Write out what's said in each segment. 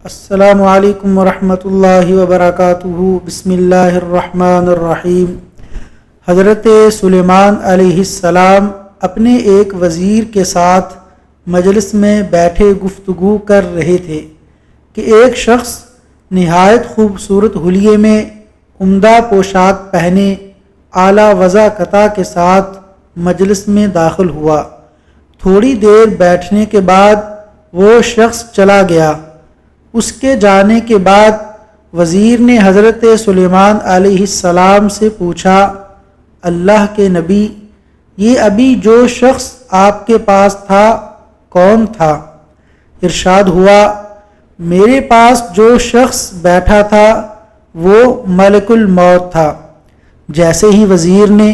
السلام علیکم ورحمۃ اللہ وبرکاتہ۔ بسم اللہ الرحمن الرحیم۔ حضرت سلیمان علیہ السلام اپنے ایک وزیر کے ساتھ مجلس میں بیٹھے گفتگو کر رہے تھے کہ ایک شخص نہایت خوبصورت حلیے میں عمدہ پوشاک پہنے اعلیٰ وضع قطع کے ساتھ مجلس میں داخل ہوا۔ تھوڑی دیر بیٹھنے کے بعد وہ شخص چلا گیا۔ اس کے جانے کے بعد وزیر نے حضرت سلیمان علیہ السلام سے پوچھا، اللہ کے نبی، یہ ابھی جو شخص آپ کے پاس تھا کون تھا؟ ارشاد ہوا، میرے پاس جو شخص بیٹھا تھا وہ ملک الموت تھا۔ جیسے ہی وزیر نے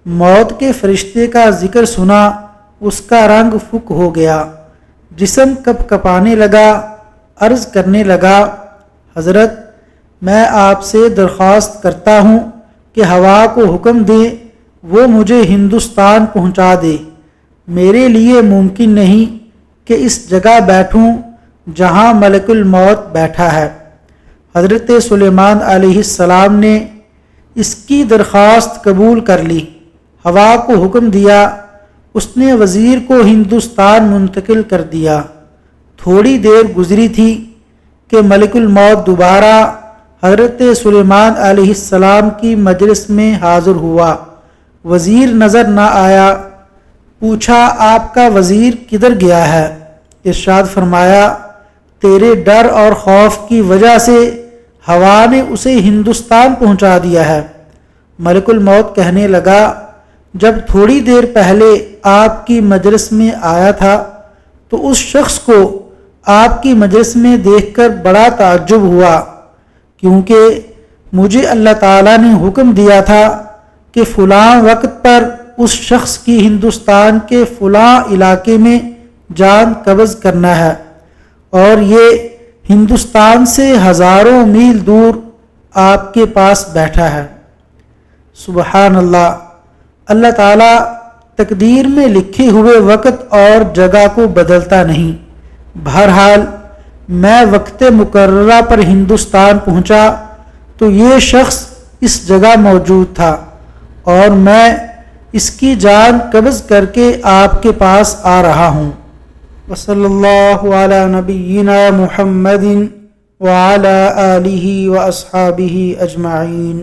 موت کے فرشتے کا ذکر سنا، اس کا رنگ فک ہو گیا، جسم کپ کپانے لگا، عرض کرنے لگا، حضرت میں آپ سے درخواست کرتا ہوں کہ ہوا کو حکم دیں وہ مجھے ہندوستان پہنچا دے۔ میرے لیے ممکن نہیں کہ اس جگہ بیٹھوں جہاں ملک الموت بیٹھا ہے۔ حضرت سلیمان علیہ السلام نے اس کی درخواست قبول کر لی، ہوا کو حکم دیا، اس نے وزیر کو ہندوستان منتقل کر دیا۔ تھوڑی دیر گزری تھی کہ ملک الموت دوبارہ حضرت سلیمان علیہ السلام کی مجلس میں حاضر ہوا۔ وزیر نظر نہ آیا۔ پوچھا، آپ کا وزیر کدھر گیا ہے؟ ارشاد فرمایا، تیرے ڈر اور خوف کی وجہ سے ہوا نے اسے ہندوستان پہنچا دیا ہے۔ ملک الموت کہنے لگا، جب تھوڑی دیر پہلے آپ کی مجلس میں آیا تھا تو اس شخص کو آپ کی مجلس میں دیکھ کر بڑا تعجب ہوا، کیونکہ مجھے اللہ تعالیٰ نے حکم دیا تھا کہ فلاں وقت پر اس شخص کی ہندوستان کے فلاں علاقے میں جان قبض کرنا ہے، اور یہ ہندوستان سے ہزاروں میل دور آپ کے پاس بیٹھا ہے۔ سبحان اللہ۔ اللہ تعالیٰ تقدیر میں لکھے ہوئے وقت اور جگہ کو بدلتا نہیں۔ بہرحال میں وقت مقررہ پر ہندوستان پہنچا تو یہ شخص اس جگہ موجود تھا، اور میں اس کی جان قبض کر کے آپ کے پاس آ رہا ہوں۔ وصلی اللہ علی نبینا محمد وعلی آلہ واصحابہ اجمعین۔